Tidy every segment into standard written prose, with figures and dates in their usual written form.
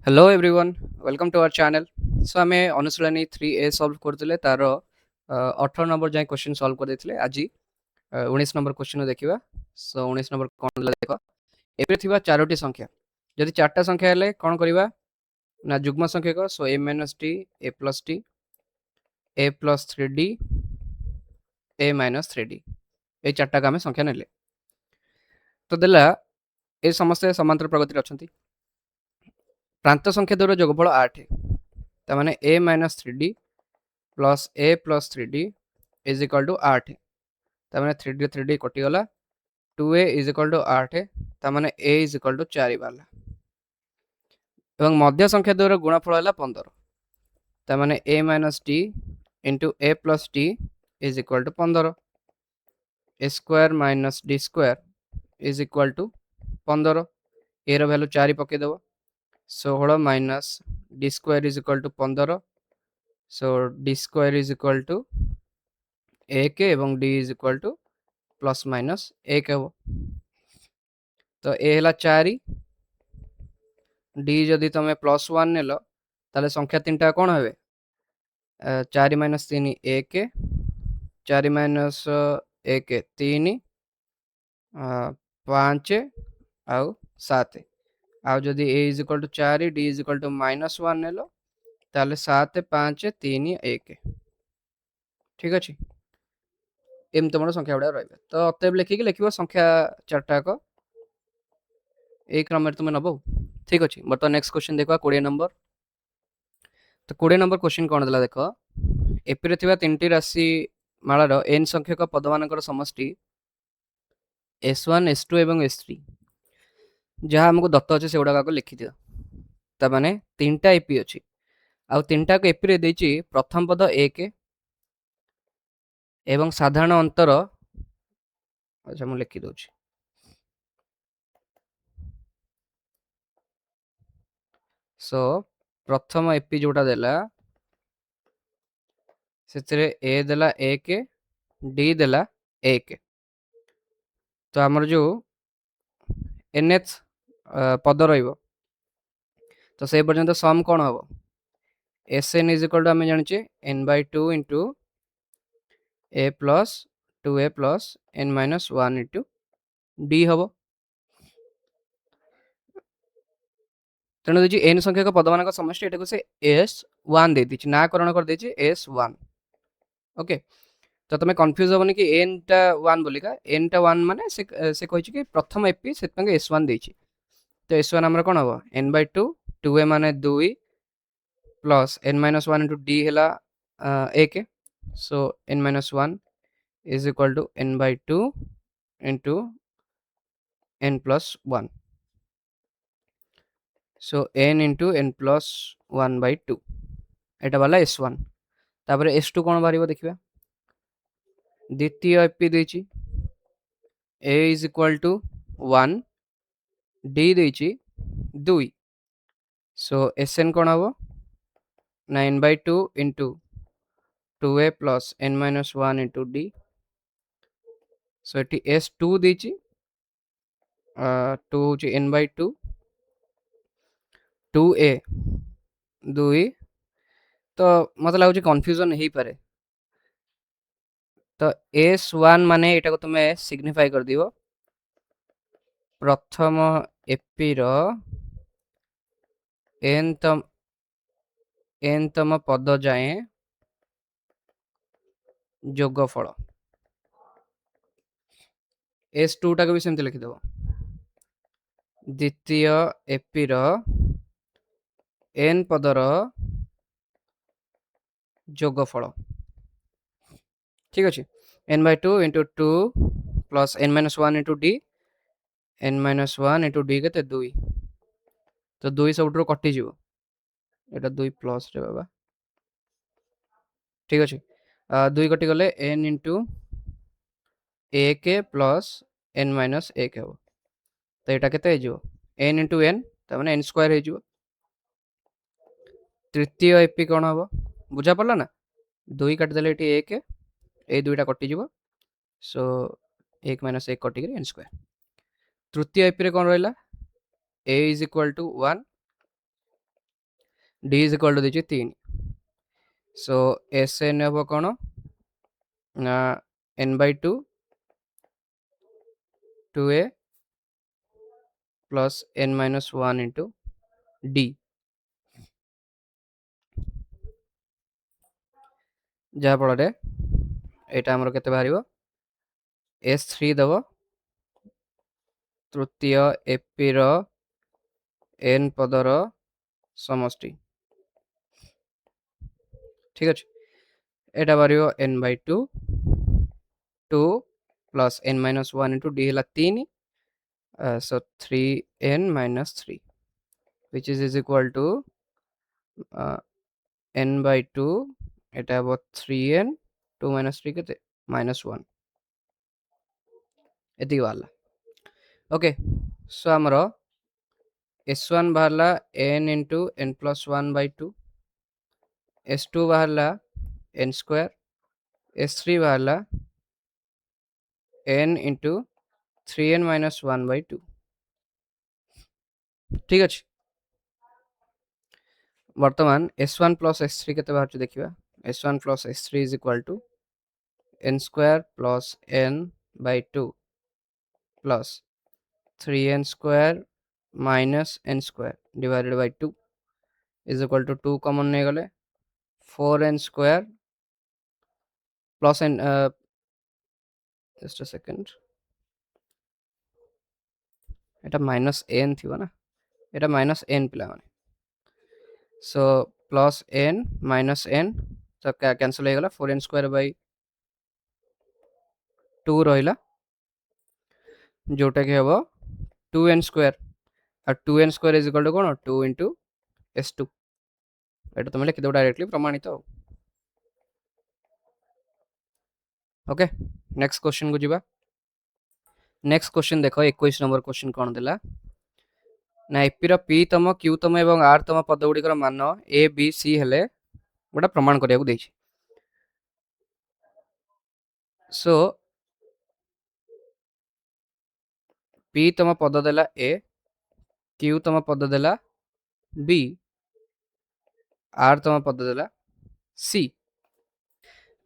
Hello everyone, welcome to our channel. So आम अनुशीलनी 3A solve करते तार 18 नंबर जाए क्वेश्चन सॉल्व कर देते आज 19 नंबर क्वेश्चन देखा। सो 19 नंबर कौन देख ए चारोटी संख्या जदि चार्टा संख्या है कौन करवा ना जुग्म संख्यक। So a minus d a plus d a plus 3D a minus 3D ये चार्टा का आम संख्या ने तो देला ए समस्ते समांतर प्रगति अच्छा प्रांत संख्या द्वारा जोगफल 8 ताने a minus 3D plus a plus 3D is equal to 8 ताने 3D 3D कटिगला 2A is equal to 8 ताने ए इज इक्वल टू 4 बाला एवं मध्य संख्या द्वारा गुणफल है 15 ताने a minus d into A plus d is equal to 15 a square minus d square is equal to 15 a रो वैल्यू 4 पकईदेव 16 minus d square is equal to 15 so d square is equal to 1 एवं d is equal to plus minus 1 हे तो a है 4 D जदि तुम plus 1 नेल ताले संख्या 3टा कौन हे 4 माइनस 3 1 4 माइनस 1 3 5 आउ 7 आउ जदि A is equal to 4 D is equal to minus 1 नेल ताले 7 5 3 1 ठीक अच्छे एम तुम संख्या गुड़ा रही तो अतएव लिखिक लिख संख्या चार्टाक ये क्रम में तुम नब ठीक अच्छे। बर्तमान नेक्स्ट क्वेश्चन देखा 20 नंबर। तो 20 नंबर क्वेश्चन कौन देला देख एपी रे 3टी राशि मालार एन संख्यक पदमान समष्टि S1 S2 एवं S3 जहाँ आमको दत्त अच्छे से गुड़ाक लिखि दियो ताने 3टा एपी अच्छी आउ 3टा को एपी रे देछि प्रथम पद 1 एवं साधारण अंतर अच्छा मु लिखि दउछि सो प्रथम एपी जोटा देला से ए देला 1 डी देला 1 तो आमर जो एनएच पद रहिबो तो से पर्यंत सम कौन हम S N is equal to आम जाने N by 2 into A plus 2A plus N minus 1 into D हम तेणु देखिए एन संख्यक पदमान समष्टि एटा को से S1 दे दीची नाकरण कर देची S1 ओके। तो तुम कन्फ्यूज हेनी कि एन टा 1 बोलिका एन टा 1 माने से कहिछि कि प्रथम एपी से S1 देछि तो S1 हमर कोन हबो n बाय 2 2A माने 2 plus n minus 1 into D है 1 so n minus 1 is equal to n by 2 into n plus 1 so n into n plus 1 by 2 एटा वाला S1 तापर S2 कौन बाहर देखिए द्वितीय एपी देछि a is equal to 1 d देछि 2 सो Sn कौन हम 9 by 2 into 2A plus n minus 1 into D so ये S2 देछि 2 हूँ n बाय 2 2A 2 तो मत लगुच कन्फ्यूजन हो पारे तो S1 माने एटा को तुम्हें सिग्निफाई कर दियो प्रथम एपी रो n तम पद जाए जोगफल S2 टा को भी सेमती लिखिदेव द्वितीय एपी रो n पदर जोगफल ठीक अच्छे n by 2 into 2 plus n minus 1 into D n minus 1 into D के 2 तो 2 सब कटिज एटा 2 प्लस रे बाबा ठीक अच्छे 2 कटिगले n into 1 plus n minus 1 हम तो यहाँ के n इंटू n तमें n स्क्वायर हो तृतीय एपी कौन हम बुझा पड़ा ना 2 काटिदेले ये 1 ए 2टा कटिज सो 1 माइनस 1 कटिक n स्क्वायर तृतीय एपी रे कौन रहा a is equal to 1 d is equal to दीजिए 3। सो एस एन हम कौन ना n by 2 2a plus n minus 1 into d जहाँ फल यहाँ आमर के बाहर S3 दब तृतीय एपी रो n पदर समष्टि ठीक अच्छे एटा बाहर n by 2 2 plus n minus 1 into d है 3 so 3n minus 3 which is equal to n by 2 এটা হবো 3n 2 minus 3 কেতে minus 1 এতিকি বাহারা ओके सो आमर s1 बाहरला n into n plus 1 by 2 s2 बाहरला n square s3 बाहरला n into 3n minus 1 by 2 ठीक अच्छे वर्तमान s1 plus s3 केते बाहर देखिबा s1 plus s3 is equal to n square plus n by 2 plus 3n square minus n square divided by 2 is equal to 2 common नहीं गले 4n square plus n just a second এটা minus n थी ना এটা minus n पिला माने so plus n minus n तो cancel हो गला 4n square by 2 रहिला जोटा के हबो 2n square और 2n square is equal to cone 2 into s2 एटा तुम लिखि दो डायरेक्टली प्रमाणित हो ओके नेक्स्ट क्वेश्चन को जीवा नेक्स्ट क्वेश्चन देखो 21 नंबर क्वेश्चन कोन देला ना एपी रो p तम q तम एवं r तम पद गुडी मान a b c हेले गोटा प्रमाण करिया को देछि सो p तम पद देला a q तम पद देला b r तम पद देला c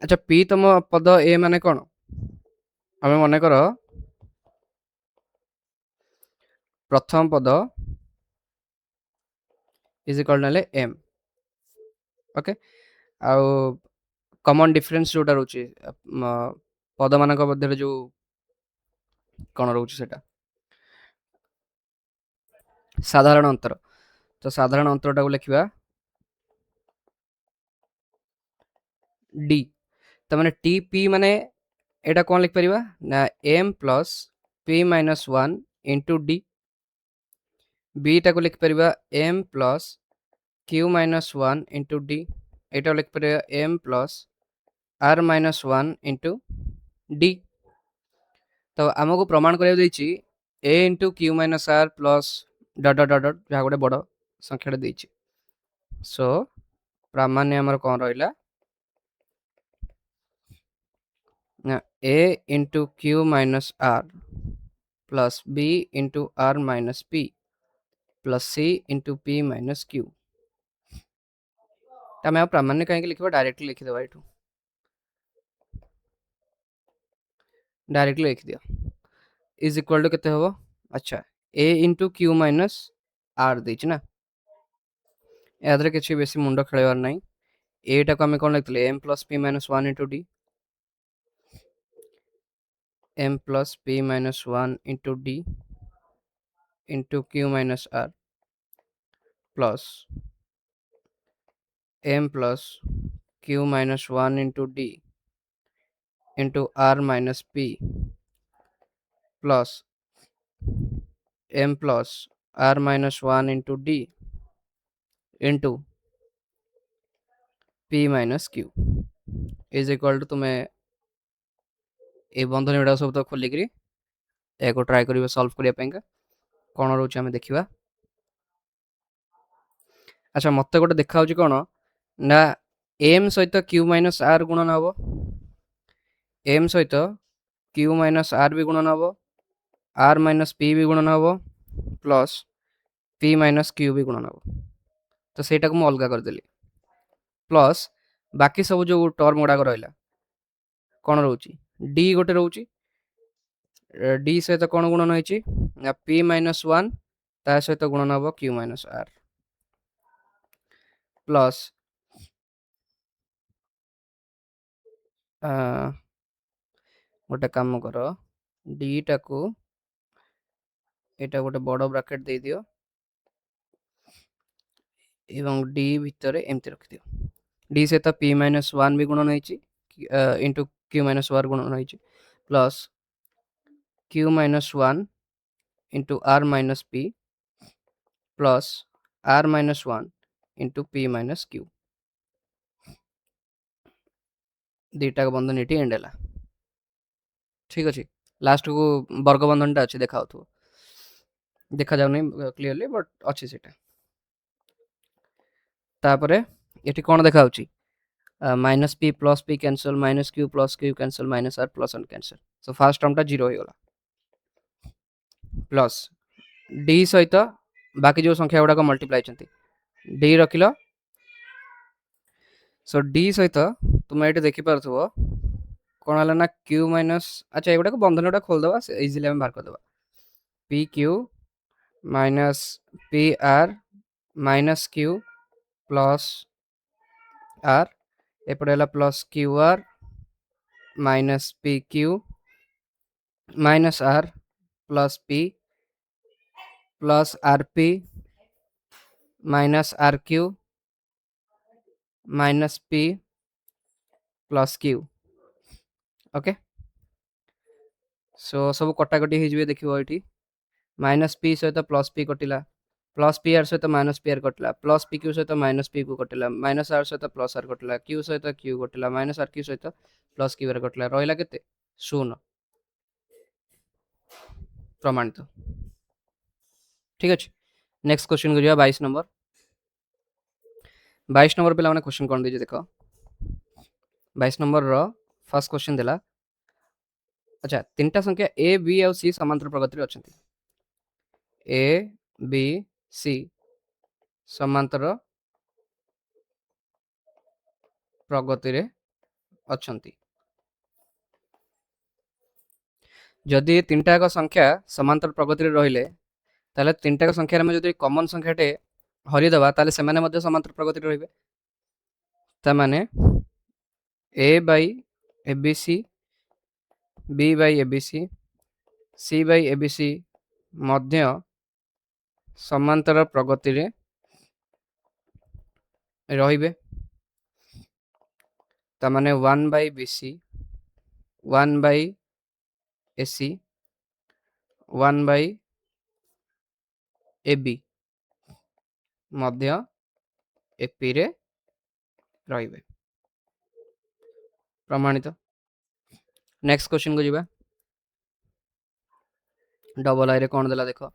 अच्छा p तम पद a माने कोन हमें मन कर प्रथम पद is equal to m okay आउ कॉमन डिफरेंस जोटा रोचे पद मानक मध्य जो कौन रोचे सेटा साधारण अंतर तो साधारण अंतरटा को लिखिबा d तो माने tp माने एटा कौन लिख परिबा ना m plus p minus 1 into d b टा को लिख परिबा m plus q minus 1 into d एटा लिख परिबा m plus r minus 1 into d तो आमको प्रमाण करिया देछि a into q minus r plus dot dot dot जहाँ गोटे बड़ संख्या देछि सो प्रामाण्य हमर कोन रहिला a into q minus r plus b into r minus p plus c into p minus q तमे प्रामाण्य कहीं लिखबा डायरेक्टली लिखि देबा एठू डायरेक्टली लिख दियो इज इक्वल टू केते होबो अच्छा a into q minus r देछि ना यादरे किछि बेसी मुंडो खेलबार नै a टा को हम कोन लिखले m plus p minus 1 into d m plus p minus 1 into d into q minus r plus m plus q minus 1 into d into r minus p plus m plus r minus 1 into d into p minus q is equal to तुम्हें ए बंधन गुड़ा सब तो खोलिकी एक try करिवे solve करिया पेंका कोन रोचे हमें देखिबा अच्छा मते गोटे देखा होची कोन ना m सहित q minus r गुणन हबो m सहित q minus r भी गुणन हबो r minus p भी गुणन हबो प्लस p minus q भी गुणन हबो तो सेटा को मु अलगा कर देली प्लस बाकी सब जो टर्म गुड़ाक रहा कौन रोची डी गोटे रोची डी सहित कौन गुणन होती पी माइनस वन ता सहित गुणन हम क्यू माइनस आर प्लस गोटे काम कर डी टाकू एटा गोटे बड़ ब्रैकेट दे दियो एवं डी भितर एमती रख दियो डी सहित पी माइनस वन भी गुणन होती इंटू क्यू माइनस वन गुणन होती plus Q minus one into R minus P plus R minus one into P minus Q दीटा बंधन ये एंड है ठीक अच्छे लास्ट को वर्ग बंधन टा अच्छे देखा देखा जाऊ नहीं क्लीयरली बट अच्छी से तापर ये कौन देखा minus P plus P cancel minus Q cancel minus R plus and cancel so first term टा 0 हो गला प्लस डी सहित बाकी जो संख्या गुड़ाक मल्टीप्लाई डी रखिल सो डी सहित तुम ये देखिपार कौन है ना क्यू माइनस अच्छा ये गुड़ाक बंधन गुड़ा खोलदे इजिली आम बाहर करदे P Q minus P R minus Q plus R एपटे plus Q R minus P Q minus R plus P plus R P minus R Q minus P plus Q okay so सब कटाकटी हो देखो ये minus P सहित plus P कटिला plus P R सहित minus P R कटिला plus P Q सहित माइनस पी क्यू कटिला माइनस आर सहित प्लस आर कटिला क्यू सहित क्यू कटिला माइनस आर क्यू सहित प्लस क्यू आर कटिला रहा के 0 प्रमाणित ठीक अच्छे नेक्स्ट क्वेश्चन को जा 22 नंबर 22 नंबर पे क्वेश्चन कौन दीजिए देख 22 नंबर रो फर्स्ट क्वेश्चन देला अच्छा तीनटा संख्या ए बी और सी समांतर प्रगति रे अछंती ए बी सी समांतर प्रगति रे अछंती जदि तीनटा एक संख्या समांतर प्रगति रे रहिले ताले तीनटा एक संख्या रे जदि कॉमन संख्याटे हरि दबा ताले सेमाने मध्ये समांतर प्रगति रे रहिबे ता माने A by A B C B by A B C by A B C मध्य समांतर प्रगति रे रहिबे ता माने 1 by B C 1 by A C 1 by A B मध्य एपी रे रहिबे प्रमाणित नेक्स्ट क्वेश्चन को जीवा डबल आई रे कौन देला देखो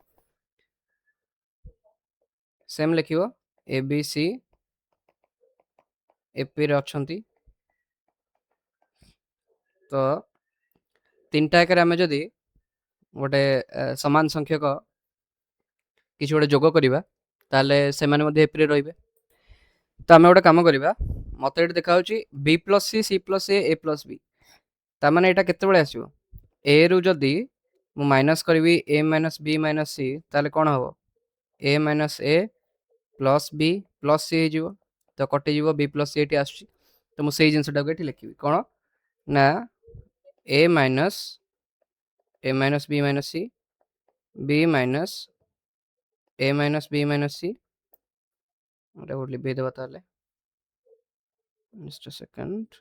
सेम लिखियो ए बी सी एपी रे अछंती तो तीनटा एक आम जदि गोटे समान संख्यक किसी गोटे जोग करवा ताले सेमाने मध्ये एपी रे रहिबे तो आम गोटे काम करवा मत ये देखा B plus C plus a plus B ताने यहाँ केत आसो ए रु जदि मु माइनस करी ए माइनस बी माइनस सी ताले कौन हम ए माइनस ए प्लस बी प्लस सी हो तो कटिज बी प्लस सी ये आस तो मुझे जिनटा को लिखी कौन ना A minus B minus C B minus A minus B minus C लिखेदेवा ताले just a second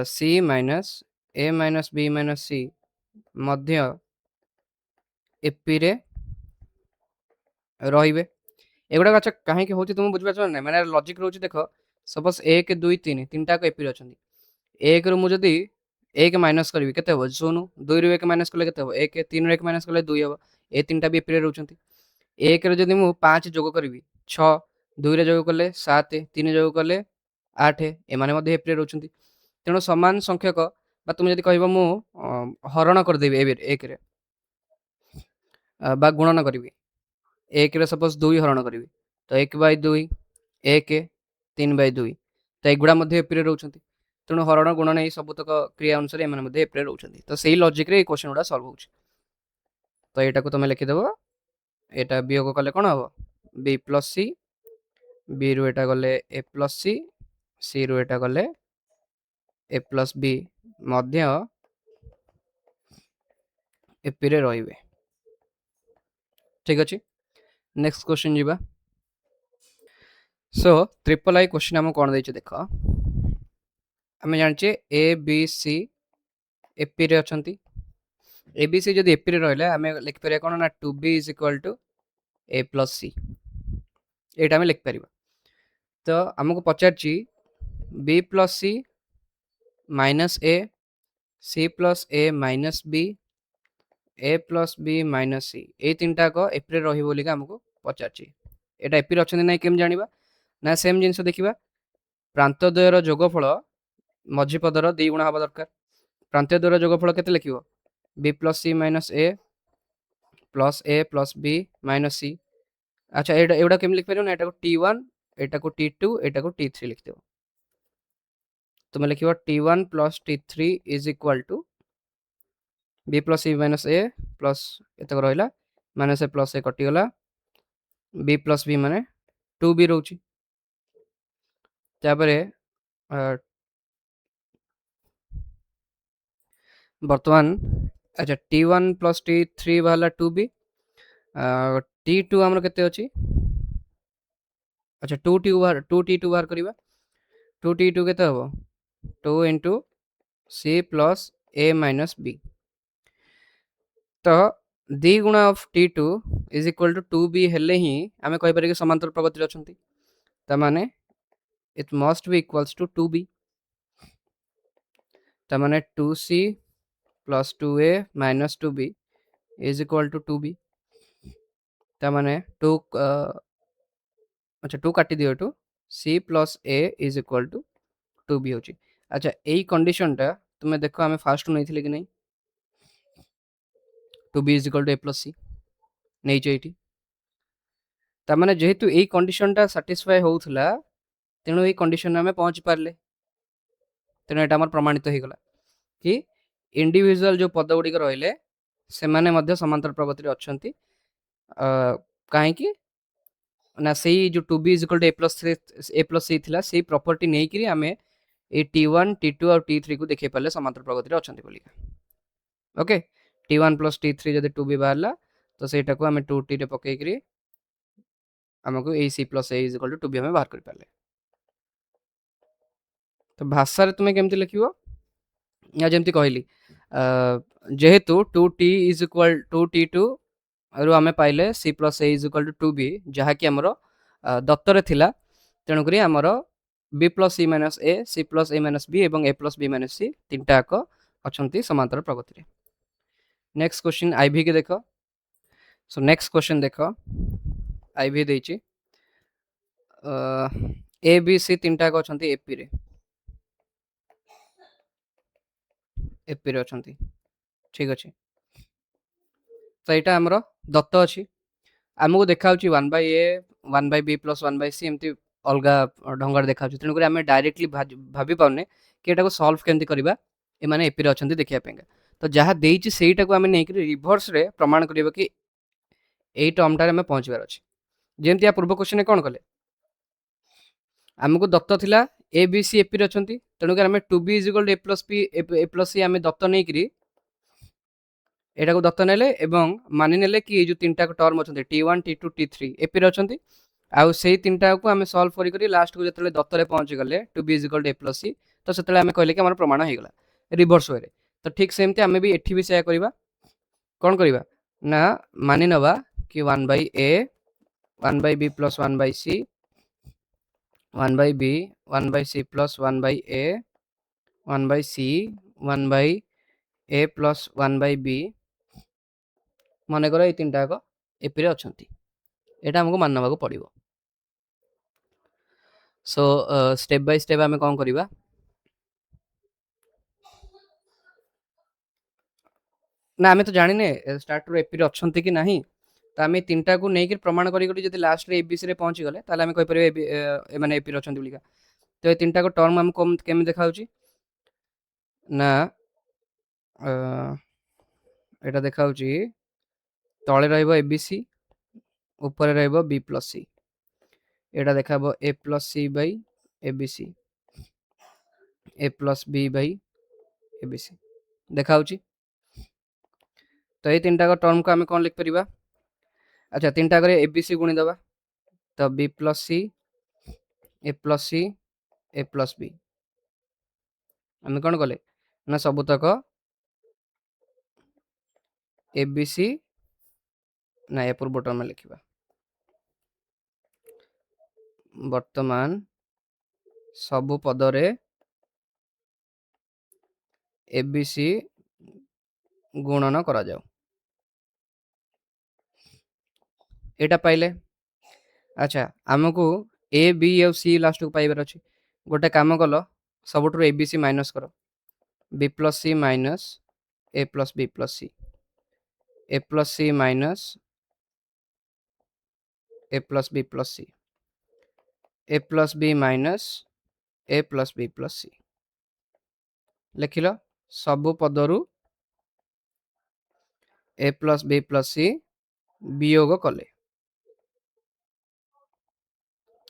C minus A minus B minus C मध्य एपी रे रहिबे एगुड़ा अच्छा कहीं हूँ तुम बुझीपार ना मैंने लॉजिक रोच देख सपोज 1 2 3 तीनटा एपी रे अच्छा एक रु मुझे एक माइनस करी के शून्य 2 रु 1 माइनस कले के एक 3 रु 1 माइनस कले 2 हम ए तीनटा भी एपी रे रोचंती एक रे जदि मु 5 जोग करी 6 2 रे जोग कले 7 3 जोग कले 8 एमाने मध्ये एपी रे रोचंती तेणु समान संख्यक बा तुम जदि कहबो मु हरण कर देबी एक रे बा गुणन करी 1 रे सपोज 2 हरण करी तो 1/2 1 3/2 तो एगुड़ा मध्य एपी रे रहउछंती तेणु हरण गुणन ए सबुतक क्रिया अनुसार एमाने मध्य एपी रे रहउछंती तो सेही लॉजिक रे ए क्वेश्चन गुडा सॉल्व होउछ तो एटा को तमे लिखि देबो एटा वियोग कले कोन हबो b + c b रु एटा गले a + c c रु एटा गले a + b मध्य एपी रे रहिबे ठीक अछि नेक्स्ट क्वेश्चन जीवा सो ट्रिपल आई क्वेश्चन हम कोन दैछ देखो हमें जानचे ए बी सी एपी रे अछंती ए बी सी जदि एपी रे रहले हमें लिख परिया कोन ना 2b = a + c एटा हमें लिख परिबा तो हमको पचारची b + c - a c + a - b a + b - c ए तीनटा को एपी रे रही बोली हमको पचारची एटा एपी रे अछंती नै केम जानिबा ना सेम जिंस देखिबा प्रांतद्वयर जोगफल मझी पदर 2 गुणा हवा दरकार प्रांतद्वयर जोगफल केते लिखिबो b + c - a + a + b - c अच्छा एडा केम लिख परियो ना एटा को t1 एटा को t2 एटा को t3 लिख देबो तुम लिखिबो t1 + t3 = b + c - a plus एतक रहइला -a + a कटि गला b + b माने 2b रहउची तापरे वर्तमान अच्छा t1 + t3 वाला 2b t2 हमर केते अछि अच्छा 2t2 बाहर करिबा 2t2 केते हबो 2 * c + a - b तो 2 गुणा ऑफ t2 = 2b हेले ही हमें कहि पारे कि समांतर प्रगति रे अछंती त माने it must be equals to 2b त माने 2c + 2a - 2b = 2b त माने 2 अच्छा 2 काटी दियो टू c + a = 2b होची अच्छा एई कंडीशन टा तुमे देखो हमें फास्ट नैथिले कि नै 2b = a + c नै छै ता माने जेहेतु एई कंडीशन टा सैटिस्फाई होउथला तेणु एई कंडीशन हमें पहुंच पारले तेणु एटा हमर प्रमाणित हो गला कि इंडिविजुअल जो पद गुडी रहले से माने मध्य समांतर प्रगति रे अछंती काहे कि ना सेही जो 2b = a + c थिला सेही प्रॉपर्टी नै कि हमें ए t1 t2 और t3 को देखै पाले समांतर प्रगति रे अछंती बोली ओके t1 + t3 जदि 2b बाहरला तो सेटा को हमें 2t रे पकै करी हमको a c + a = 2b हमें बाहर कर पाले तो भाषा रे तुमे केमति लिखिबो या जेमति कहली जेहेतु 2t = 2t2 आरु हमें पाइले c + a = 2b जहा कि हमरो दत्तर थिला तेणु करी हमरो b + c - a c + a - b एवं a + b - c तीनटा को अछंती समांतर प्रगति रे नेक्स्ट क्वेश्चन आईवी के देखो सो नेक्स्ट क्वेश्चन देखो आईवी देछि ए बी सी तीनटा को अछंती एपी रे अछंती ठीक अछि तो एटा हमरो दत्त अछि हमको देखा होची 1/a 1/b + 1/c एमती अलगा ढंगर देखा होची तेणु करी हमें डायरेक्टली भाबी पाउने कि एटा को सॉल्व केमती करबा ए माने एपी रे अछंती देखिया पेंगा तो जहा देइची सेईटा को हमें नै कि रिवर्स रे प्रमाण करिबा कि एई टर्म टा हमें पहुंचबार अछि जेमती आ पूर्व क्वेश्चन कोन कले हमको दत्त थिला ए बी सी एपी रे अछंती तेणु करी हमें 2b = a + b a + c हमें दत्त नै करी एटा को दत्त नेले एवं मानि नेले कि ए जो तीनटा term अछंती t1 t2 t3 AP रे अछंती आउ सेही तीनटा को हमें सॉल्व करी करी लास्ट को जतले दत्त रे पहुंच गले 2b = a + c तो सेतले हमें कहले कि हमर प्रमाण हे गला रिवर्स वे रे तो ठीक सेमते हमें भी एठी भी सेया करबा कोन करबा ना मानि नबा कि 1/a 1/b + 1/c 1/b 1/c + 1/a 1/c 1/a + 1/b माने करो ए तीनटा को एपी रे अछंती एटा हमको माननबा को पड़िबो सो स्टेप बाय स्टेप हमें कोन करबा ନା ଆମେ ତ ଜାଣିନେ ଷ୍ଟାର୍ଟରୁ ଏପିରେ ଅଛନ୍ତି କି ନାହିଁ, ତ ଆମେ ତିନିଟାକୁ ନେଇକି ପ୍ରମାଣ କରିକି ଯଦି ଲାଷ୍ଟରେ ଏବିସି ରେ ପହଞ୍ଚିଗଲେ ତାହେଲେ ଆମେ କହିପାରିବା ଏମାନେ ଏପିରେ ଅଛନ୍ତି ବୋଲିକା। ତ ଏ ତିନିଟାକ ଟର୍ମ ଆମକୁ କେମିତି ଦେଖାଯାଉଛି ନା ଏଇଟା ଦେଖାଯାଉଛି ତଳେ ରହିବ ଏବିସି, ଉପରେ ରହିବ বি প্লস সি। এটা দেখাবো A plus C by ABC, A plus B by ABC দেখাଉଛି। তো এই তিনটাକ ଟର୍ମକୁ ଆମେ କ'ଣ ଲେଖିପାରିବା? ଆଚ୍ଛା ତିନିଟାକରେ ଏବିସି ଗୁଣିଦେବା, ତ বি ପ୍ଲସ୍ ସି, ଏ ପ୍ଲସ୍ ସି, ଏ ପ୍ଲସ୍ ବି। ଆମେ କ'ଣ କଲେ ନା ସବୁତକ ଏବିସି, ନା ଏ ପୂର୍ବ ଟର୍ମ ଲେଖିବା। ବର୍ତ୍ତମାନ ସବୁ ପଦରେ ଏବିସି ଗୁଣନ କରାଯାଉ। ଏଇଟା ପାଇଲେ। ଆଚ୍ଛା ଆମକୁ ଏ বি ଆଉ ସି ଲାଷ୍ଟକୁ ପାଇବାର ଅଛି। ଗୋଟେ କାମ କଲ, ସବୁଠାରୁ ଏବିସି ମାଇନସ୍ କର, বি ପ୍ଲସ୍ ସି ମାଇନସ୍ ଏ ପ୍ଲସ୍ ବି ପ୍ଲସ୍ ସି, ए प्लस सी माइनस ए प्लस बी प्लस सी, ए प्लस बी माइनस ए प्लस बी प्लस सी लिखिल। सबु पदरु ए प्लस बी प्लस सी वियोग कले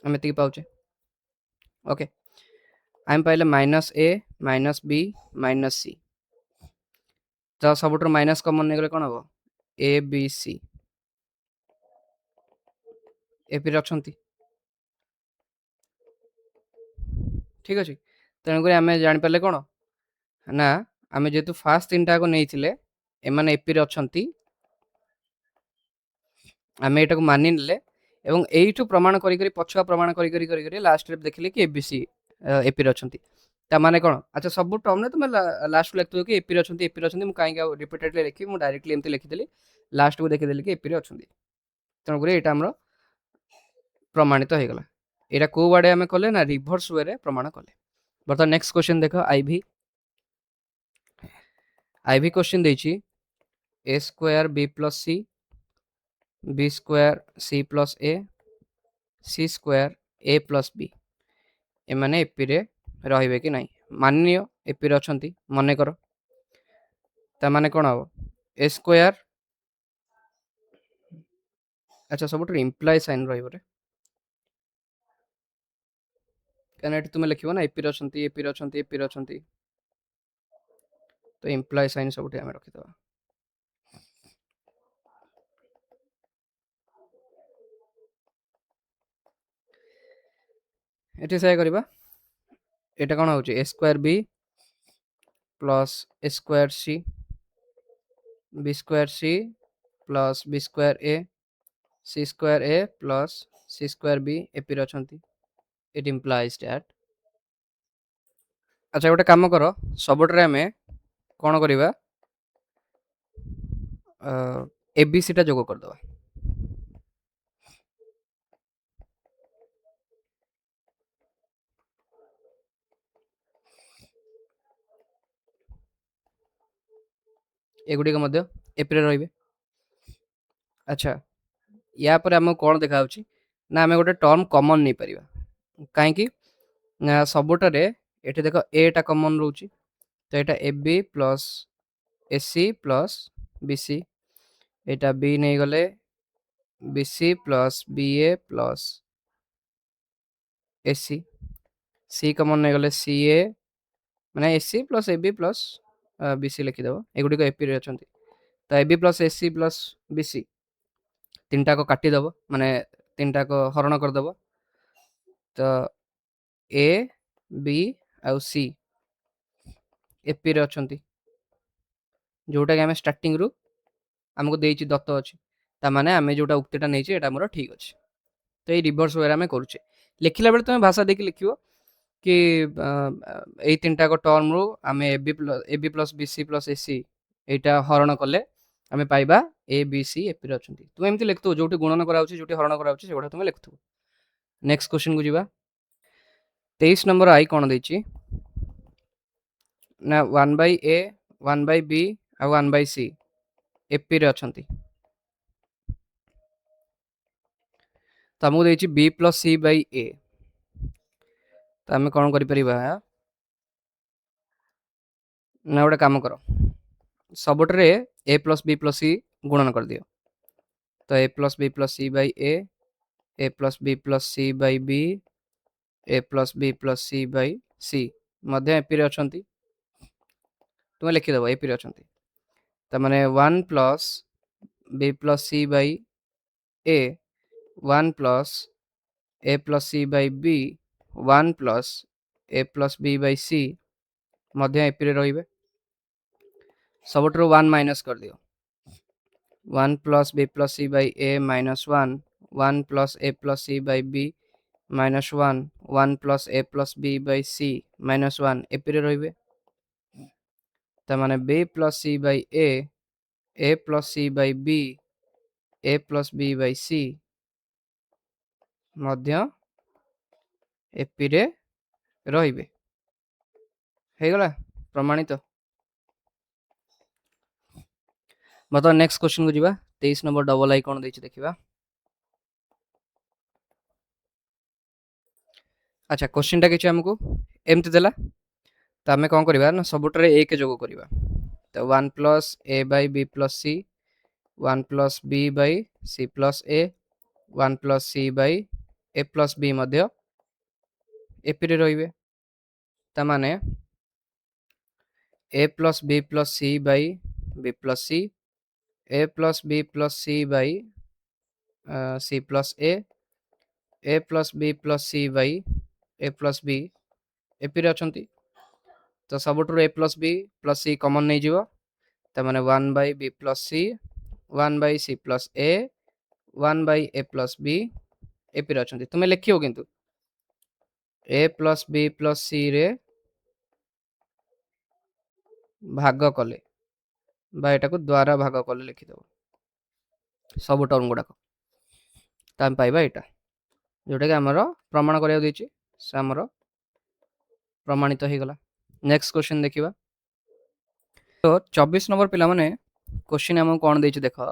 आम एति पाउचे। ओके आम पाइले minus A minus B minus सी, तो सब माइनस कमन नहीं गले कौन हम ए बी सी एपी अच्छी। ठीक अच्छे तेणुक आम जापारे कौन ना आम जेहेतु फास्ट तीन टाक नहीं एमाने एपी अच्छा आम यहाँ मानि नेले एवं एठू प्रमाण करी पछुआ प्रमाण करी लास्ट रे देखिले कि एबीसी एपी अच्छा ताने कौन। अच्छा सब टर्म में तुम लास्ट लिखु कि एपी अच्छा एपी अच्छा कहीं रिपीटेडली लिखी मुझे डायरेक्टली एमती लिखिदेली लास्ट को देखीदेली कि एपी अच्छा तेणुक यहाँ आम प्रमाणित हो गला। यहाँ कौ आड़े आम कले ना रिभर्स वे रे प्रमाण कले। बर्तमान नेक्स्ट क्वेश्चन देख आईवी आईवी क्वेश्चन देछि ए square B plus C, B square C plus A, C square A plus B एमाने एपी रे रहिबे कि नहीं। मानिनियो एपी रे अछंती मने कर ता माने कोन हो ए स्क्वायर। अच्छा सब इम्प्लाय साइन रहिबो रे कहना एटी तुम लिखिबो ना एपी रे अछंती एपी रे अछंती एपी रे अछंती, तो इम्प्लाय साइन सबठी आमे रखि दबा। एटी से करबा एटा कोन होची A square B plus A square C, B square C plus B square A, C square A plus C square B AP रे अछंती। It implies that. अच्छा गोटे काम कर सबुठे आम कौन करवा एबीसी टा जोग करदे एगुड़िक एपी रे। अच्छा या पर आम कौन देखा ना आम गोटे टर्म कॉमन नहीं पारिबा कहीं सबुटारे ये देख एटा कॉमन रोची, तो यहाँ A B plus A C plus B C, यहाँ बी नहीं गले B C plus B A plus A C common नहीं गले सी ए माने A C plus A B plus B C लिखिदेव एगुड़िक एपी रे अछंती। तो A B plus A C plus B C तीन टाक काटिदेव माने तीन टाक हरण करदेव, तो ए बी आउ सी एपी रे अछंती जोटा कि आम स्टार्टिंग रु आमको देछि दत्त अछि तामाने आमे जोटा उक्तिटा नै एटा हमर ठीक अछि। तो ये रिवर्स वे आम करुचे लिखला बेले तुम भाषा देखि लिखियो कि एई तीनटा को टर्म रु आमे A B plus B C plus A C एटा हरण कले आमे पाइबा ए बी सी एपी रे अछंती। तुम एमती लिखथु जोटी गुणन कराउछि जोटी हरण कराउछि सेगुडा तुम लिखथु। नेक्स्ट क्वेश्चन को जीवा 23 नंबर आई कोन दैछि ना 1 बाय ए 1 बाय बी आ 1 बाय सी एपी रे अछंती तो हमको देछि b plus c by a तो आम कौन करिपरिबा ना गोटे काम कर सबुठे a plus b plus c गुणन कर दियो तो a plus b plus c by a plus b plus c by b a plus b plus c by c मध्य एपी रे अछंती तुम लिखिदेव एपी रे अछंती तो माने 1 plus b plus c by a 1 plus a plus c by b 1 plus a plus b by c मध्य AP रे रहिबे सबुठु 1 माइनस कर दियो 1 plus b plus c by a minus 1 1 plus a plus c by b minus 1 1 plus a plus b by c minus 1 AP रे रहिबे त माने b plus c by a plus c by b a plus b by c मध्य AP रे रहिबे हे गला प्रमाणित बता नेक्स्ट क्वेश्चन को जीवा 23 नंबर डबल आई कोन दैछि देखिबा अच्छा क्वेश्चन टा किछ हमको एमति देला तो आम कौन करवा ना सबुठे एक जोग करवा तो 1 plus a by b plus c 1 plus b by c plus a 1 plus c by a plus b मध्य एपी रे रहिबे ता माने a plus b plus c by b plus c a plus b plus c by c plus a plus b plus c by a plus b AP रे अछंती तो सबुठु a plus b plus c common नहीं जीवो त माने 1 by b plus c 1 by c plus a 1 by a plus b AP रे अछंती तुमे लिखियो किंतु a plus b plus c रे भाग कले बा एटा को द्वारा भाग कले लिखि दबो सब टर्म गुडा ताम पाइबा एटा जोटा कि हमर प्रमाण करिया दैछि से हमर प्रमाणित हो गला नेक्स्ट क्वेश्चन देखिबा तो 24 नंबर पिला माने क्वेश्चन हम कोन दैछि देखो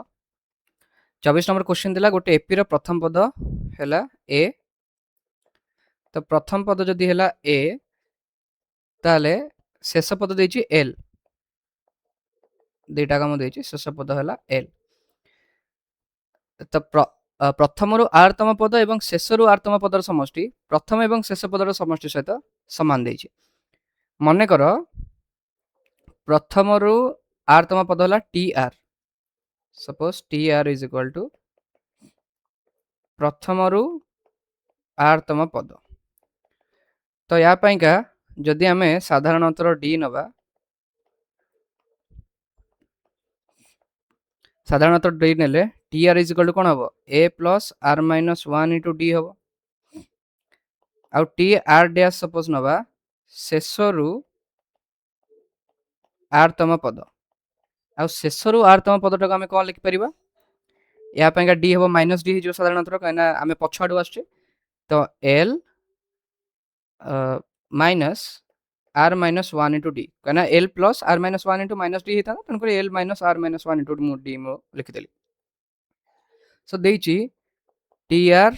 24 नंबर क्वेश्चन दिला गोटे एपी रो प्रथम पद हैला a तो प्रथम पद जदि हैला a ताले शेष पद दैछि l दुईटा काम दैछि शेष पद हैला l तो प्रथम रु आरतम पद एवं शेष रु आरतम पदर समष्टि प्रथम एवं शेष पदर समष्टि सहित समान दैछि मने कर प्रथम रु आरतम पद हैला tr suppose tr is equal to प्रथम रु आरतम पद तो या पाइका जदि आमे साधारण अंतर d नबा साधारण अंतर d नेले tr इज इक्वल टू कोन हबो a plus r minus 1 into d हबो आउ tr डैश सपोज नबा शेषरु r तम पद आउ शेषरु r तम पदटा को आमे कोन लिखि परिबा या पाइका d हबो माइनस d जो साधारण अंतर कना आमे पछाडू आछे तो l minus r minus 1 into d कना l plus r minus 1 into minus d हेता तन ल minus r minus 1 into d मो लिखि देली सो देछि tr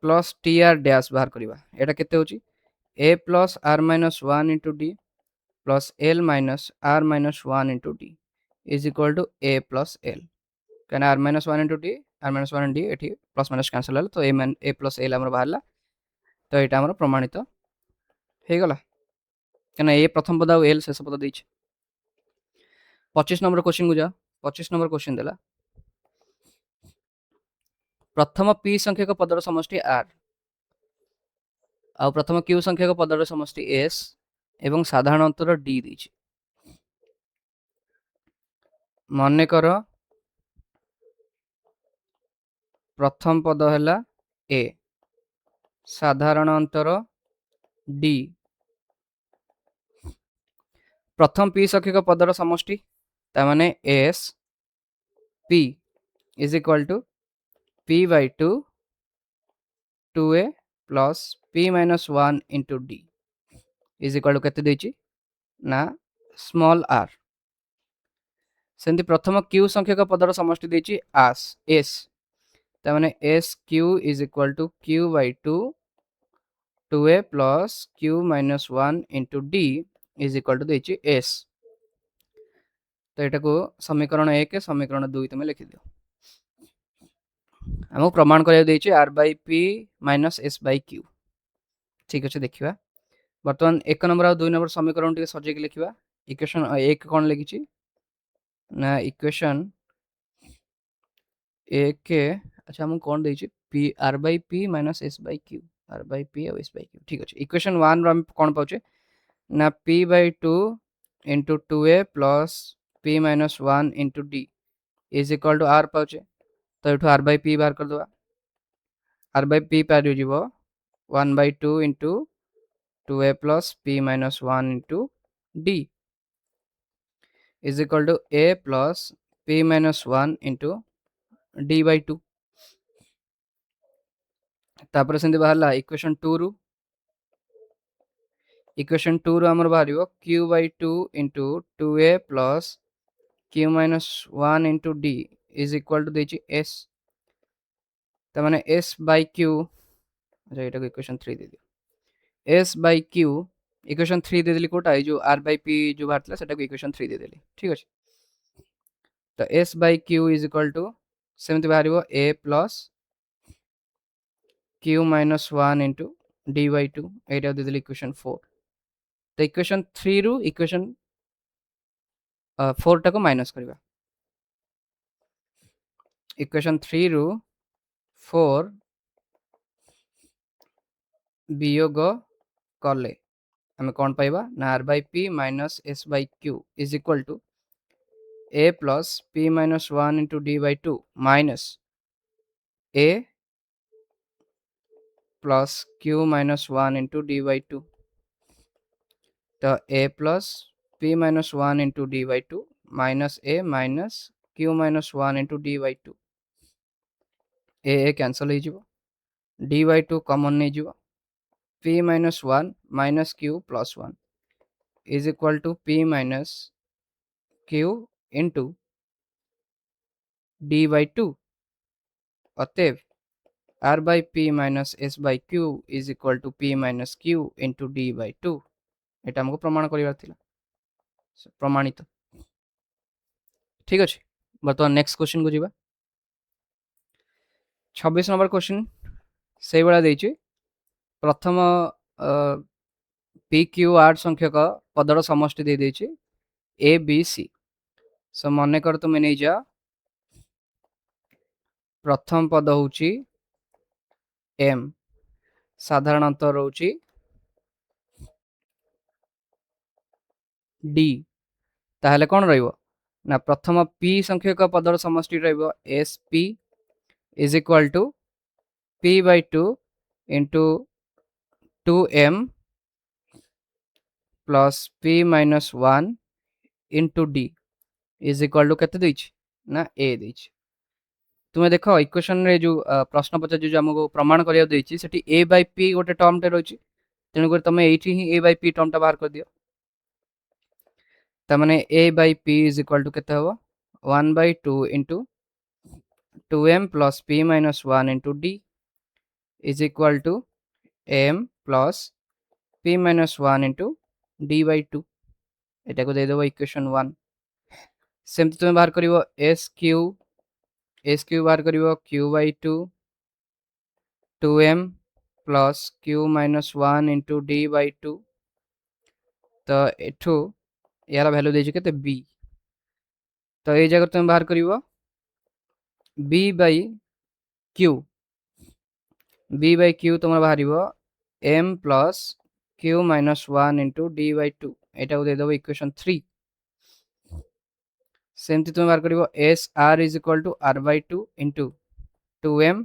प्लस tr डैश बाहर करवा एटा केते होची a plus r minus 1 into d plus l minus r minus 1 into d is equal to a plus l कना r minus 1 into d r minus 1 into d एठी plus minus cancel हल तो a plus l हमर बाहरला तो एटा हमर प्रमाणित हे गला कना a प्रथम पद और l शेष पद दैछि 25 नंबर क्वेश्चन को जा 25 नंबर क्वेश्चन देला प्रथम p संख्यक पदर समष्टि r आ प्रथम q संख्यक पदर समष्टि s एवं साधारण अंतर d दैछि माने कर प्रथम पद हैला a साधारण अंतर d प्रथम p संख्यक पदर समष्टि ता माने s p is equal to p by 2 2a plus p minus 1 into d is equal to केते दैछि ना स्मॉल r सेमती प्रथम क्यू संख्यक पदर समष्टि देछि एस ताने S Q is equal to Q by 2a plus Q minus 1 into D is equal to देछि एस। तो यहाँ को समीकरण 1 समीकरण 2 तुम लिखि दियो। हमको प्रमाण करा R by P minus S by Q. ठीक अच्छे देखा बर्तमान 1 नंबर और 2 नंबर समीकरण टी सजेक लिखा। इक्वेशन 1 कौन लिखी ना इक्वेशन 1 अच्छा हम कौन देछि P R by P minus S by Q R by P और एस बाय क्यू। ठीक अच्छे इक्वेशन 1 रो कौन पाउचे ना p by 2 into 2a plus p minus 1 into d is equal to r पाउचे। तो ये आर बाय पी बाहर कर दवा आर बाय पी पार जीव 1 by 2 into 2a plus p minus 1 into d is equal to a plus p minus 1 into d by 2। तापर से बाहर इक्वेशन 2 रू इक्वेशन 2 रू आमर बाहर q by 2 into 2a plus q minus 1 into d is equal to देछि s ताने s bye q। अच्छा ये इक्वेशन 3 दे दियो s बाय q इक्वेशन 3 दे देली कोटा जो r बाय p जो बाहरला सेटा को इक्वेशन 3 दे देली। ठीक अछि तो s bye q is equal to सेमति बाहरिबो a plus q minus 1 into d by 2 एटा दे देली इक्वेशन 4। तो इक्वेशन 3 रू इक्वेशन 4 टा को माइनस करबा इक्वेशन 3 रू 4 वियोग कले हमें कौन पाइबा ना R by P minus S by Q is equal to a plus p minus 1 into d by 2 minus a plus q minus 1 into d by 2। तो a plus p minus 1 into d by 2 minus a minus q minus 1 into d by 2 a cancel हो जीवो d by 2 common नहीं जीवो p minus 1 minus q plus 1 is equal to p minus q into d by 2 अतएव r by p minus s bye q is equal to p minus q into d by 2 एटा हमको प्रमाण करिवार थिला प्रमाणित। ठीक अच्छे बर्तमान नेक्स्ट क्वेश्चन को जीवा 26 नंबर क्वेश्चन से भाया देछि प्रथम पी क्यू आर संख्यक पदर समष्टि दे देछि ए बी सी। सो मन कर तुम नहीं जा प्रथम पद होची एम साधारणतः रोची डी ताहले कौन रहिबो ना प्रथम पी संख्यक पदर समष्टि रहिबो S P is equal to p by 2 into 2m plus p minus 1 into d is equal to केते देछि ना a देछि। तुम्हें देख इक्वेशन रे जो प्रश्न पचार जो हमको प्रमाण करिया देछि सेठी a बाय p गोटे टर्म टे रहिछि तेणुकर तुम ये a बाय p टर्म टा बाहर कर दियो तमाने a by p is equal to केते हबो 1 by 2 into 2m plus p minus 1 into d is equal to m plus p minus 1 into d by 2 एटा को दे देबो इक्वेशन 1। सेमति तुम बाहर करिवो s क्यू बाहर करिवो q by 2 2m plus q minus 1 into d by 2 तो एठू यार वैल्यू देछि केते b तो ये जगह तुम बाहर करिवो b बाय q तुम बाहर m plus q minus 1 into d by 2 एटा को दे देबो इक्वेशन 3। सेमति तुम बाहर करिवो s r is equal to r by 2 into 2m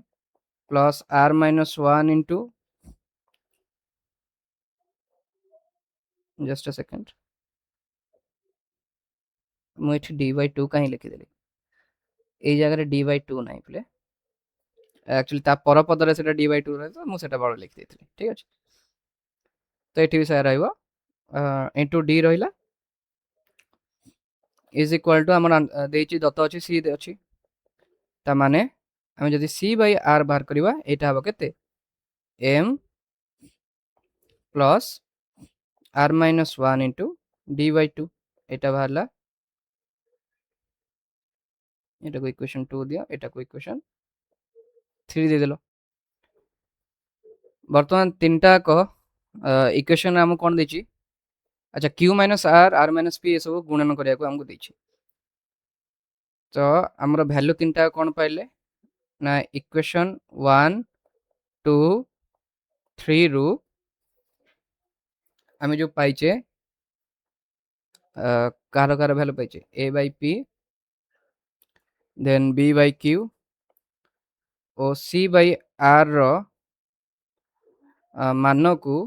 plus r minus 1 into just a second मुझे d बाय 2 कहीं लिखिदेली ए जगह d बाय 2 नहीं प्ले एक्चुअली ता पर पदरे सेटा d बाय 2 रहे तो मु सेटा बड़ लिखि देथिली। ठीक अछि तो एठी भी से रहइबो इनटू d रहिला इज इक्वाल टू आम दत्त अच्छी सी अच्छी ताने आम जब सी बै आर बाहर करवा यहाँ हम के M plus R minus 1 into D by 2 यहाँ बाहर এটা ইকুয়েশন 2 দিও এটা ইকুয়েশন 3 দিয়ে দিল বর্তমান তিনটা ইকুয়েশন আমি কোন দিছি আচ্ছা q minus r r minus p এসব গুণন করিয়া আমাকে দিছি তো আমরা ভ্যালু তিনটা কোন পাইলে না ইকুয়েশন 1 2 3 রু আমি যে পাইছে কারো কারো ভ্যালু পাইছে a by p then b by q ও c বাই r র মানকু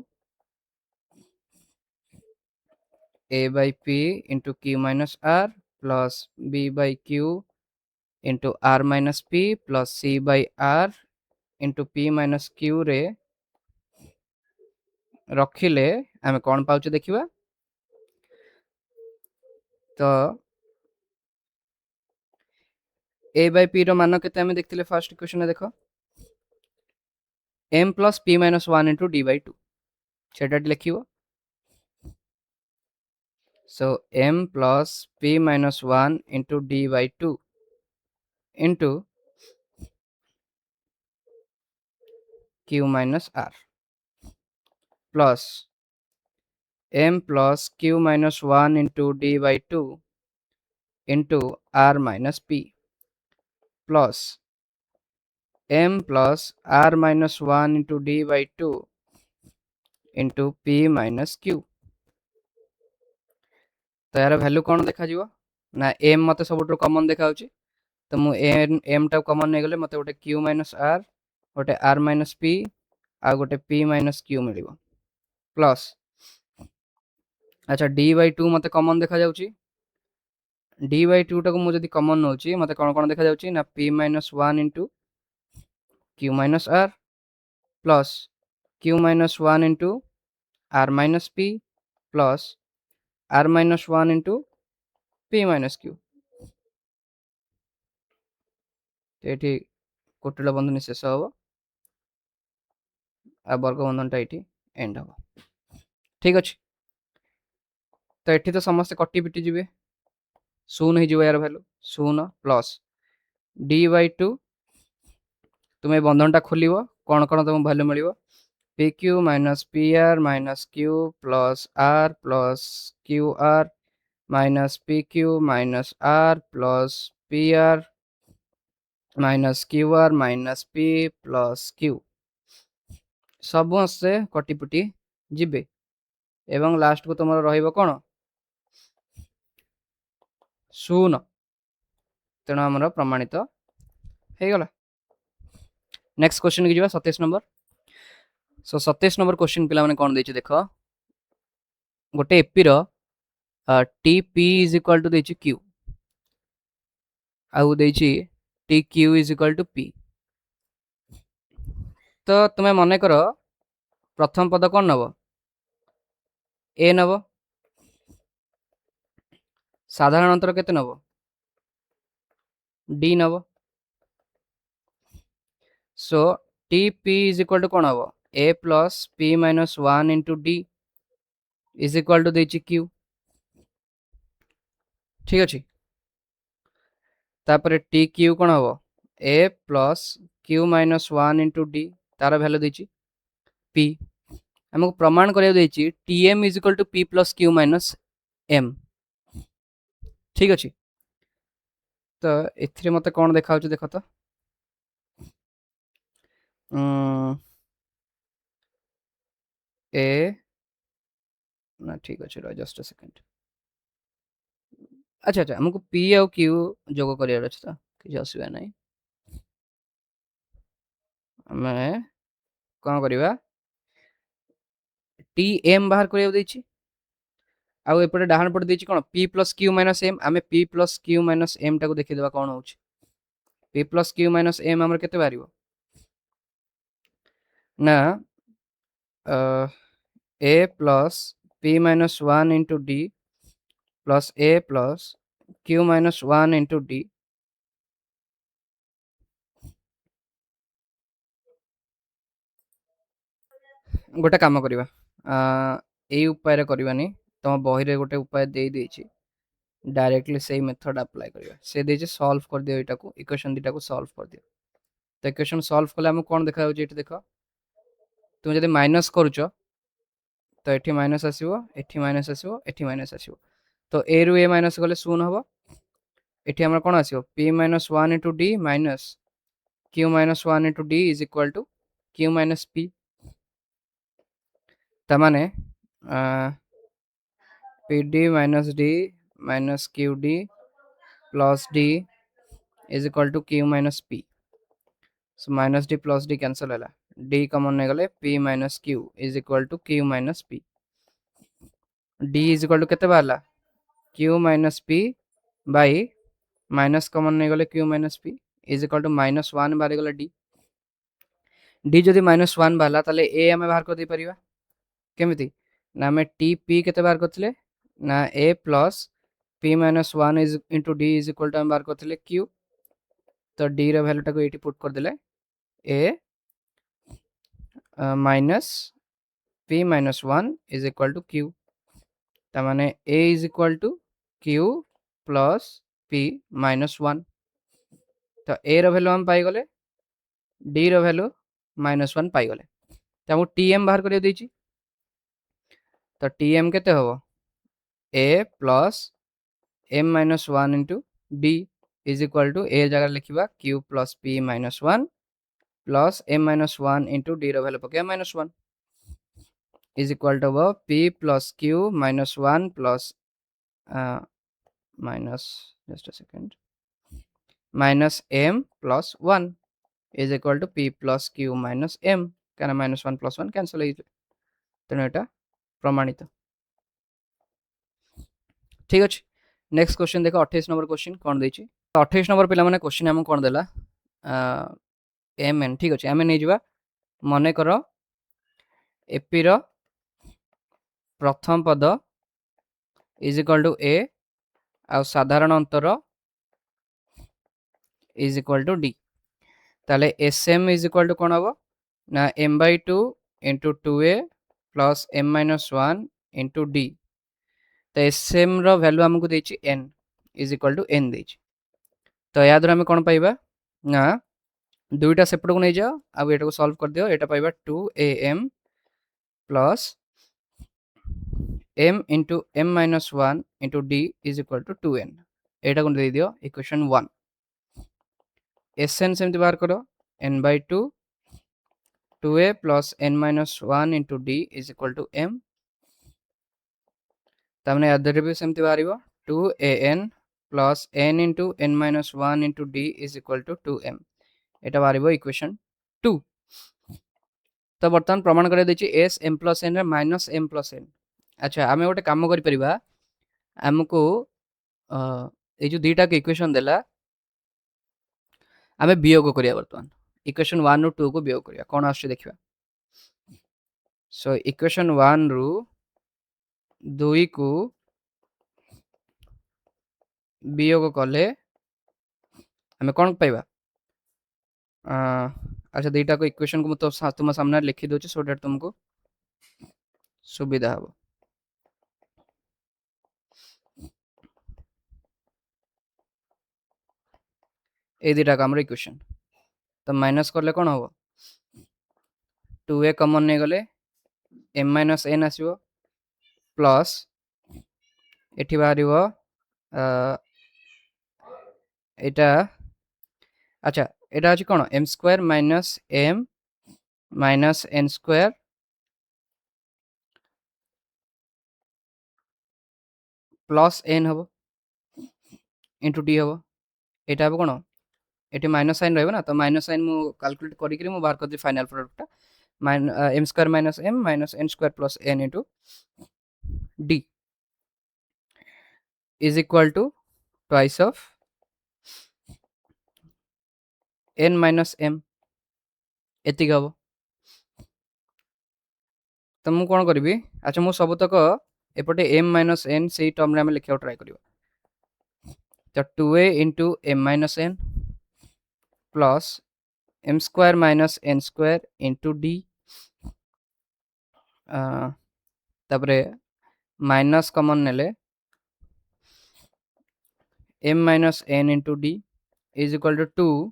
a by p into q minus r plus b by q into r minus p plus c by r into p minus q रे रखिले आमे कौन पाउचे देखिबा तो a by p रो मान केते आमे देखथिले फर्स्ट इक्वेशन में देखो m plus p minus 1 into d by 2 सेटा लिखिबो so m plus p minus 1 into d by 2 into q minus r plus m plus q minus 1 into d by 2 into r minus p plus m plus r minus 1 into d by 2 into p minus q तो यार value कौन देखा जीवो ना m मते सबुठ common देखा होची तो मु m टा कॉमन नै गले मते गोटे q minus r गोटे r minus p आ गोटे p minus q मिलिबो प्लस अच्छा d by 2 मते कॉमन देखा जाउची d by 2 टा को मु जदी कॉमन नउची मते कोन कोन देखा जाउची ना p minus 1 into q minus r plus q minus 1 into r minus p plus r minus 1 into p minus q एठी कोटिला बंधन शेष हम आ वर्ग बंधनटा ये एंड हम ठीक अच्छे तो ये तो समस्त कटी पिटी जी शून्य हो यार भैल्यू शून्य प्लस डी बाई 2 तुम्हें बंधनटा खोल कौन कौन तुम भैल्यू मिल P Q minus P R minus Q plus Q R minus P Q minus R plus P R minus Q R minus P plus Q समस्ते कटिपुटी जीवे एवं लास्ट को तुम रन शून्य तेणु आमर प्रमाणित हो गला नेक्स्ट क्वेश्चन की 27 नंबर सो 27 नंबर क्वेश्चन पिला माने कोन देछि देखो गोटे एपी रो T P is equal to देछि क्यू आउ देछि T Q is equal to P तो तुम्हें मन कर प्रथम पद कौन नब ए नब साधारण अंतर केते नब डी नब so T P is equal to कौन हम A plus P minus 1 into D is equal to देछि क्यू ठीक अच्छे तापर टी क्यू कौन हम A plus Q minus 1 into D तार भैल्यू देछि पी आमको प्रमाण करिया देछि T M is equal to P plus Q minus M ठीक अच्छे तो एथिरे मते कौन देखा देख तो ए ना ठीक अच्छे रह जस्ट अ सेकंड अच्छा अच्छा हमको पी आउ क्यू जोग करियार अछि तो किछ असुविधा नहीं हमें कौन करवा टी एम बाहर करिया देछि आउ एपटे डाहाण पटे देछि कोन p plus q minus m आमे p plus q minus m टाको देखि देबा कोन होछि p plus q minus m हमर केते बारिबो ना a plus p minus 1 into d plus a plus q minus 1 into d गोटे काम करवा यही उपाय करवानी तुम बही रे गोटे उपाय दे देछि डायरेक्टली सेही मेथड अप्लाई करवा से देछि सॉल्व कर दियो एटा को इक्वेशन दिटा को सॉल्व कर दियो तो इक्वेशन सॉल्व कले हम कोन देखा होछि एठी देखो तुम जदि माइनस करूछ तो एठी माइनस आसीबो एठी माइनस आसीबो एठी माइनस आसीबो तो a रु a माइनस गले शून्य हबो एठी हमर कोन आसीबो p - 1 * d minus q - 1 * d is equal to q - p त माने pd - d minus qd plus d is equal to q minus p. So minus d plus d cancel है d common नहीं गले p minus q is equal to q minus p. d is equal to कितने बाला q minus p by minus common नहीं गले q minus p is equal to minus 1 बारे गले d. d जो दी minus 1 बाला ताले a हमें बाहर को दी परिवा केमिति ना हमें t p कितने बाहर को चले ना a plus p minus 1 is into d is equal to हम बाहर को चले q तो d रे वैल्यू टाको एटी पुट कर देले a minus p minus 1 is equal to q ता माने a is equal to q plus p minus 1 तो a रो वैल्यू हम पाई गले d रो वैल्यू minus 1 पाई गले तो हम tm बाहर कर देछि तो tm केते होबो a plus m minus 1 into d is equal to a जगह लिखिबा q plus p minus 1 plus m minus 1 into d रो वैल्यू पके minus 1 is equal to p plus q minus 1 plus minus just a second minus m plus 1 is equal to p plus q minus m क्या minus 1 plus 1 cancel हो तेणु एटा प्रमाणित ठीक अच्छे next question देखो 28 number question कौन देछि 28 number पिला माने क्वेश्चन हम कोन देला mn ठीक अच्छे एम नहीं जिबा मने करो एपी रो प्रथम पद इज इक्वल टू a आ साधारण अंतर इज इक्वल टू d ताले sm इज इक्वल टू कोन हबो ना m/2 into 2a plus m minus 1 into d तो sm रो वैल्यू हमको देछि n is equal to n देछि तो या द्वारा हम कोन पाइबा ना दुईटा सेपट को नहीं जाओ अब एटा को सॉल्व कर दियो एटा पाइबा 2am plus m into m minus 1 into d is equal to 2n एटा को दे दियो इक्वेशन 1 sn सेमति बाहर करो n/2 2a plus n minus 1 into d is equal to m तमने अदर भी सेमति बाहरिबो 2an plus n into n minus 1 into d is equal to 2m Etah बाहरिबो equation 2 तो बर्तमान प्रमाण कर देछि s m plus n रे minus m plus n अच्छा आमे गोटे काम करि परिबा हमको ए जो दुईटा के इक्वेशन देला आमे वियोग करिया बर्तमान इक्वेशन 1 रु 2 को वियोग करिया कोन आछे देखिबा सो इक्वेशन 1 रु 2 को वियोग कले हमें कोन पाइबा अच्छा दुईटा को इक्वेशन को तो तुम सामने लिखि दोछि सो दैट तुमको सुविधा हो ए दुईटा का हमर इक्वेशन तो माइनस करले कोन हो 2a कॉमन नहीं गले m minus n आसीबो प्लस एठी बाहरिबो एटा अच्छा एटा अछि कोन m square minus m minus n square plus n हबो into d हबो एटा हबो कोन एठी माइनस साइन रहबो ना तो माइनस साइन मु कैलकुलेट करि कि मु बाहर कर दि final product m square minus m minus n square plus n into d is equal to twice of n minus m एति हबो तो मु कोन करबी अच्छा मु सब तक एपटे m minus n सेही टर्म रे हम लिखियो ट्राई करियो तो 2a into m minus n plus m square minus n square into d तापरे माइनस कॉमन नेले m minus n into d is equal to 2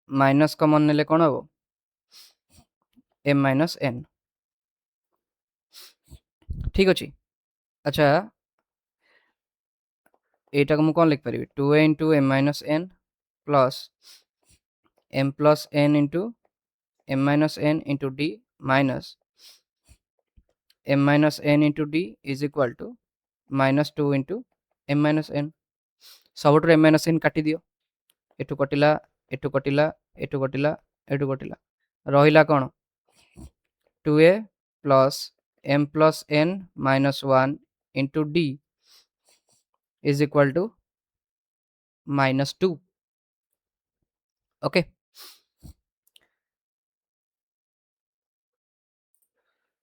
minus common नेले कौन हम m माइनस n ठीक अच्छे। अच्छा यहाँ को मुझे कौन लिखिपारि 2a into m minus n plus m plus n into m minus n into d minus m minus n into d is equal to minus 2 into m minus n सब m minus n काटी दियो एटू कटिला एटू कटिला एटू कटिला एटू कटिला रहिला कौन 2a plus m plus n minus 1 into d is equal to minus 2 okay.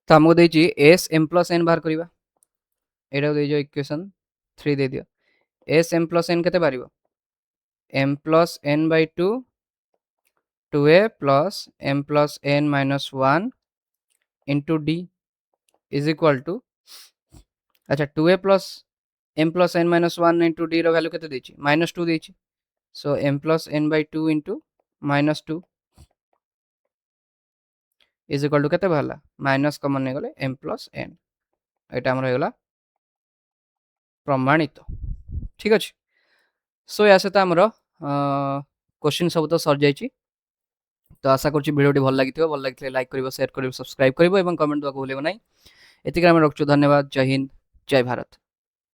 तो आमको देछि s m plus n बाहर करबा एटा दे जो इक्वेशन 3 दे दियो s m प्लस n केते बारिबो m plus n by 2 2a plus m plus n minus 1 into d is equal to अच्छा 2a plus m plus n minus 1 into d रो value केते देछि माइनस 2 देछि so m plus n by 2 into minus 2 is equal to केते बाहला minus common ने गले m plus n एटा हमर होगला प्रमाणित ठीक अछि। सो या सहित हमर क्वेश्चन सब तो सर जाइछि तो आशा करछि भिडियोटी भल लागिथिबो लाइक करिवो शेयर करिवो सब्सक्राइब करिवो एवं कमेंट दବାକୁ भूलिबो नाही। एतिके हम रखछु धन्यवाद जय हिंद जय भारत।